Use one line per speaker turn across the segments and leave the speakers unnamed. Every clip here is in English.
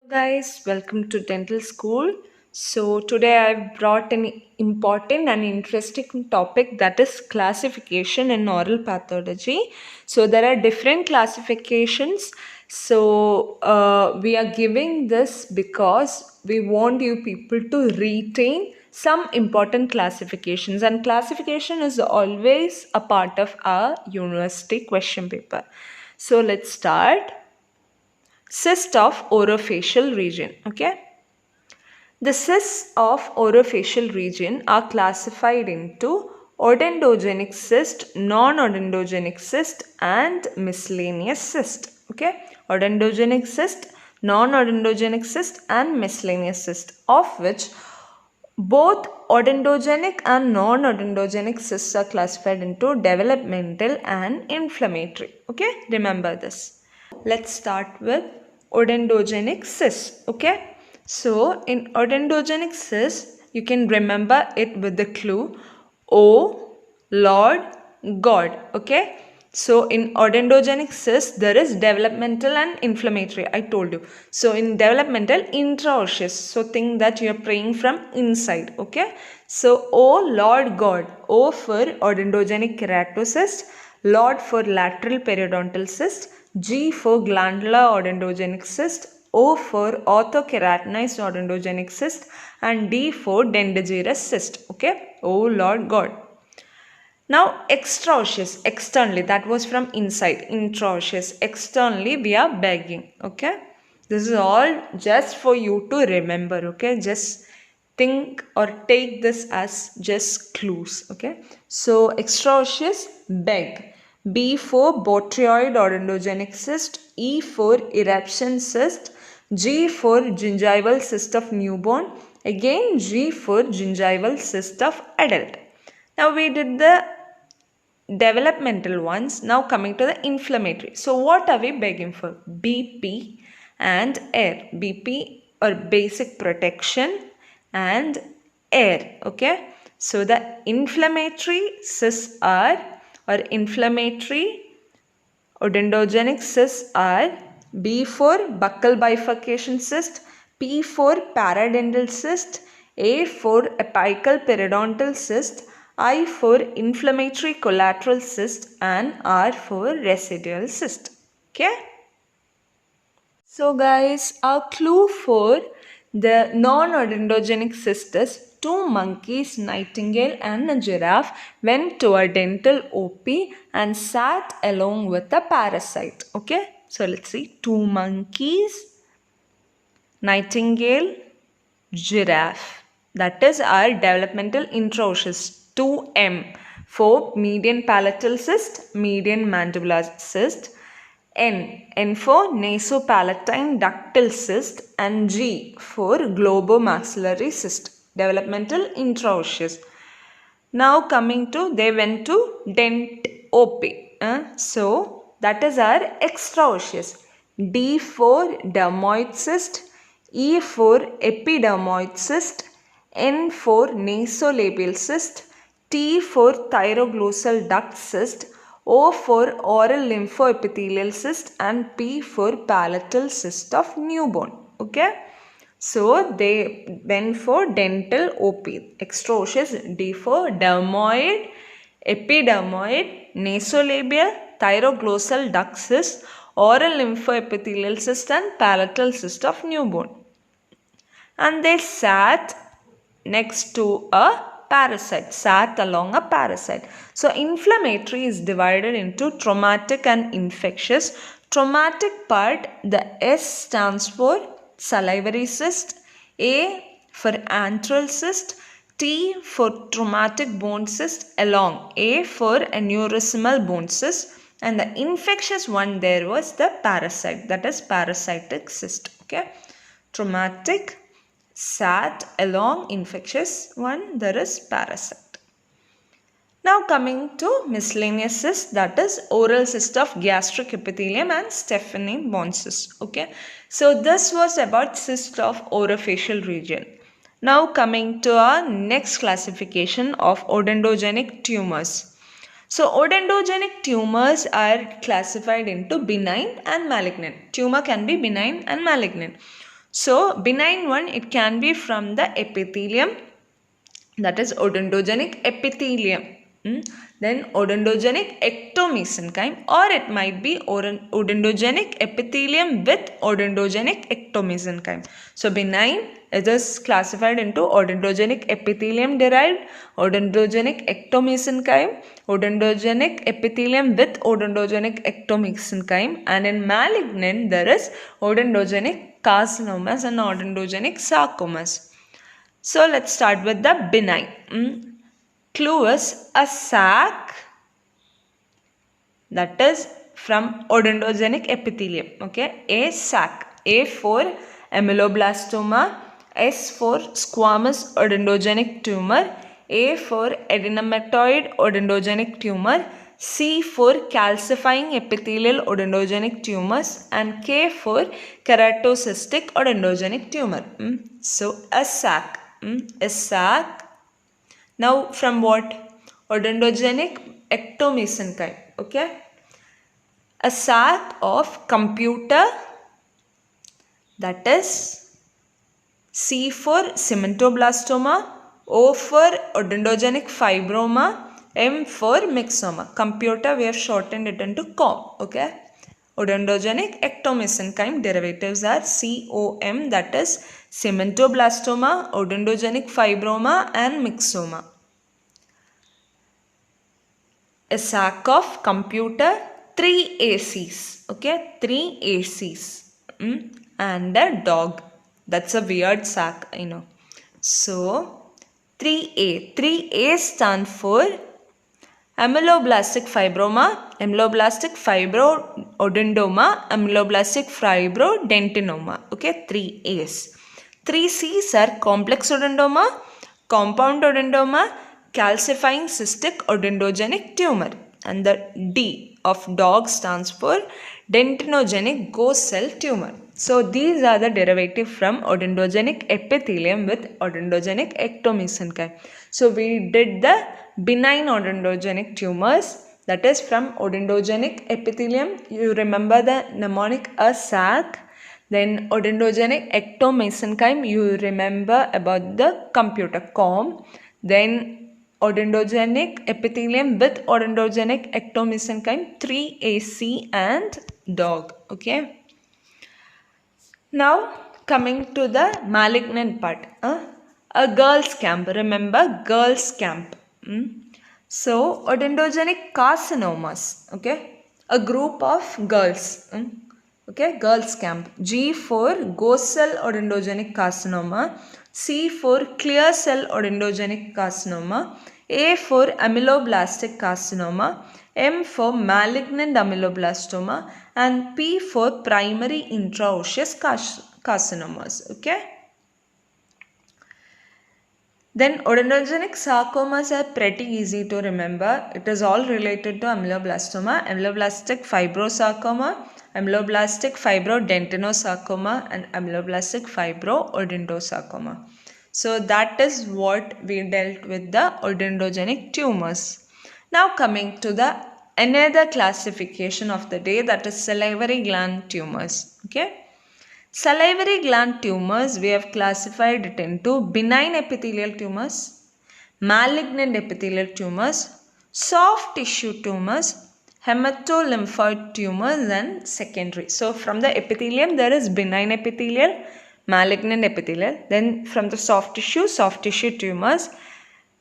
Guys, welcome to dental school. So today I've brought an important and interesting topic, that is classification in oral pathology. So there are different classifications. We are giving this because we want you people to retain some important classifications, and classification is always a part of our university question paper. So let's start. Cyst of orofacial region. Okay, the cysts of orofacial region are classified into odontogenic cyst, non-odontogenic cyst, and miscellaneous cyst. Okay, odontogenic cyst, non-odontogenic cyst, and miscellaneous cyst, of which both odontogenic and non-odontogenic cysts are classified into developmental and inflammatory. Okay, remember this. Let's start with odontogenic cysts. Okay, so in odontogenic cysts, you can remember it with the clue O, Lord, God. Okay, so in odontogenic cysts, there is developmental and inflammatory. I told you. So in developmental, intraosseous. So think that you are praying from inside. Okay, so O, Lord, God. O for odontogenic keratocyst, Lord for lateral periodontal cyst, G for glandular odontogenic cyst, O for orthokeratinized odontogenic cyst, and D for dentagerous cyst. Okay, O Lord God. Now extraosseous, externally, that was from inside. Intraosseous, externally we are begging. Okay, this is all just for you to remember. Okay, just think or take this as just clues. Okay, so extraosseous, beg. B for botryoid odontogenic cyst, E for eruption cyst, G for gingival cyst of newborn, again G for gingival cyst of adult. Now we did the developmental ones. Now coming to the inflammatory. So what are we begging for? BP and air. BP or basic protection and air. Okay. So the inflammatory cysts are, or inflammatory odontogenic cysts are, B for buccal bifurcation cyst, P for paradental cyst, A for apical periodontal cyst, I for inflammatory collateral cyst, and R for residual cyst. Okay. So guys, our clue for the non-odontogenic cyst is two monkeys, nightingale and a giraffe, went to a dental OP and sat along with a parasite. Okay, so let's see. Two monkeys, nightingale, giraffe. That is our developmental intraosseous. 2M for median palatal cyst, median mandibular cyst. N for nasopalatine ductal cyst, and G for globomaxillary cyst, developmental intraosseous. Now coming to, they went to dent OP. So that is our extraosseous. D for dermoid cyst, E for epidermoid cyst, N for nasolabial cyst, T for thyroglossal duct cyst, O for oral lymphoepithelial cyst, and P for palatal cyst of newborn. Okay. So they went for dental OP. Extraosseous, D for dermoid, epidermoid, nasolabial, thyroglossal duct cyst, oral lymphoepithelial cyst, and palatal cyst of newborn. And they sat next to a parasite, sat along a parasite. So inflammatory is divided into traumatic and infectious. Traumatic part, the S stands for salivary cyst, A for antral cyst, T for traumatic bone cyst, along A for aneurysmal bone cyst, and the infectious one there was the parasite, that is parasitic cyst. Okay, traumatic, sat along, infectious one, there is parasite. Now coming to miscellaneous cyst, that is oral cyst of gastric epithelium and Stephenine bone cyst. Okay, so this was about cyst of orofacial region. Now coming to our next classification of odontogenic tumors. So odontogenic tumors are classified into benign and malignant. Tumor can be benign and malignant. So benign one, it can be from the epithelium, that is odontogenic epithelium. Then odontogenic ectomesenchyme, or it might be odontogenic epithelium with odontogenic ectomesenchyme. So benign, it is classified into odontogenic epithelium derived, odontogenic ectomesenchyme, odontogenic epithelium with odontogenic ectomesenchyme, and in malignant there is odontogenic carcinomas and odontogenic sarcomas. So let's start with the benign. Clue is a sac, that is from odontogenic epithelium. Okay, a sac. A for ameloblastoma, S for squamous odontogenic tumor, A for adenomatoid odontogenic tumor, C for calcifying epithelial odontogenic tumors, and K for keratocystic odontogenic tumor. So a sac. A sac. Now from what? Odontogenic ectomesenchyme. Okay. A sac of computer, that is C for cementoblastoma, O for odontogenic fibroma, M for myxoma. Computer, we have shortened it into COM. Okay. Odontogenic ectomesenchyme derivatives are COM, that is cementoblastoma, odontogenic fibroma, and myxoma. A sac of computer, 3 ACs. Okay, 3 ACs. And a dog. That's a weird sac, I know. So 3A. 3A stand for ameloblastic fibroma, ameloblastic fibroadenoma, ameloblastic fibrodentinoma. Okay, 3 A's. 3 C's are complex odontoma, compound odontoma, calcifying cystic odontogenic tumor. And the D of dog stands for dentinogenic ghost cell tumor. So these are the derivative from odontogenic epithelium with odontogenic ectomesenchyme. So we did the benign odontogenic tumors, that is from odontogenic epithelium. You remember the mnemonic a sac. Then odontogenic ectomesenchyme, you remember about the computer COM. Then odontogenic epithelium with odontogenic ectomesenchyme, 3AC and dog. Okay. Now coming to the malignant part. A girls camp. Remember girls camp. So odontogenic carcinomas. Okay. A group of girls. Okay. Girls camp. G for ghost cell odontogenic carcinoma. C for clear cell odontogenic carcinoma. A for ameloblastic carcinoma, M for malignant ameloblastoma, and P for primary intraosseous carcinomas. Okay. Then odontogenic sarcomas are pretty easy to remember. It is all related to ameloblastoma, ameloblastic fibrosarcoma, ameloblastic fibrodentinosarcoma, and ameloblastic fibroodontosarcoma. So that is what we dealt with the odontogenic tumors. Now coming to the another classification of the day, that is salivary gland tumors. Okay. Salivary gland tumors, we have classified it into benign epithelial tumors, malignant epithelial tumors, soft tissue tumors, hematolymphoid tumors, and secondary. So from the epithelium there is benign epithelial, malignant epithelial. Then from the soft tissue tumors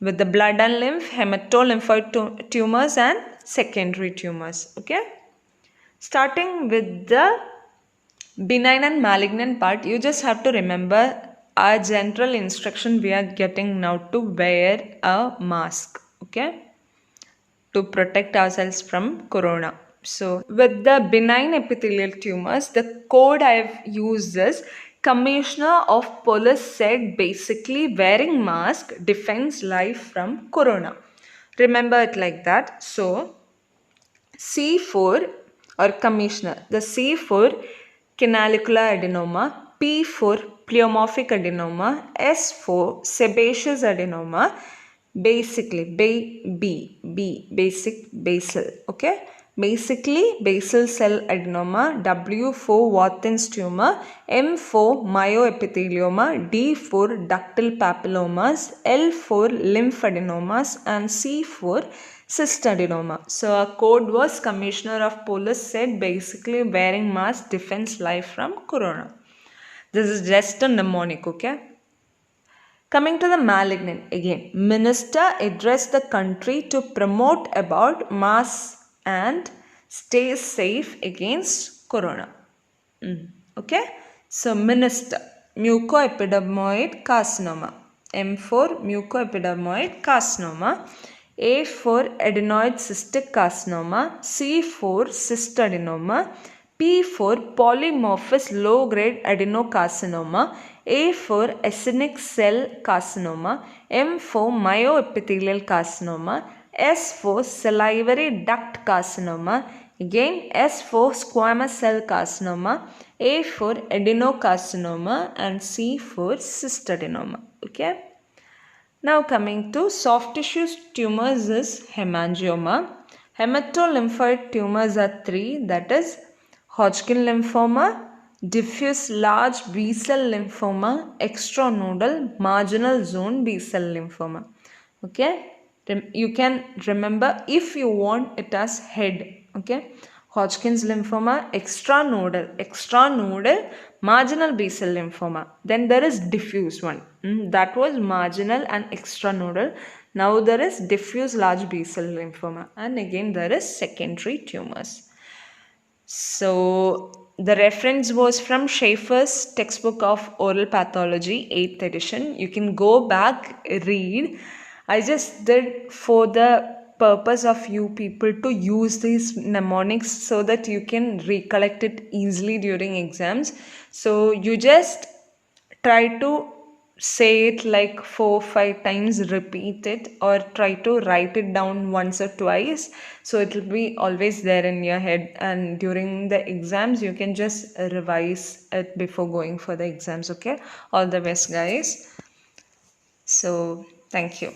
with the blood and lymph, hematolymphoid tumors, and secondary tumors. Okay. Starting with the benign and malignant part, you just have to remember our general instruction we are getting now to wear a mask. Okay. To protect ourselves from corona. So with the benign epithelial tumors, the code I have used is Commissioner of Police said basically wearing mask defends life from corona. Remember it like that. So C4 or Commissioner, the C for canalicular adenoma, P for pleomorphic adenoma, S for sebaceous adenoma, basically basic basal. Okay. Basically, basal cell adenoma, W for Warthin's tumor, M for myoepithelioma, D for ductal papillomas, L for lymphadenomas, and C for cystadenoma. So our code was Commissioner of Police said basically wearing mask defends life from corona. This is just a mnemonic, okay? Coming to the malignant again, minister addressed the country to promote about masks and stay safe against corona. Okay, so minister, mucoepidermoid carcinoma. M for mucoepidermoid carcinoma. A for adenoid cystic carcinoma. C for cystadenoma. P for polymorphous low-grade adenocarcinoma. A for acidic cell carcinoma. M for myoepithelial carcinoma. S for salivary duct carcinoma. Again, S for squamous cell carcinoma. A for adenocarcinoma and C for cystadenoma. Okay. Now coming to soft tissue tumors is hemangioma. Hematolymphoid tumors are three, that is Hodgkin lymphoma, diffuse large B-cell lymphoma, extranodal marginal zone B-cell lymphoma. Okay, you can remember if you want it as head. Okay, Hodgkin's lymphoma, extranodal marginal B-cell lymphoma. Then there is diffuse one. That was marginal and extranodal. Now there is diffuse large B-cell lymphoma, and again there is secondary tumors. So the reference was from Schaeffer's textbook of oral pathology, 8th edition. You can go back, read. I just did for the purpose of you people to use these mnemonics so that you can recollect it easily during exams. So you just try to say it like 4-5 times, repeat it, or try to write it down once or twice, so it will be always there in your head, and during the exams you can just revise it before going for the exams. Okay, all the best guys. So thank you.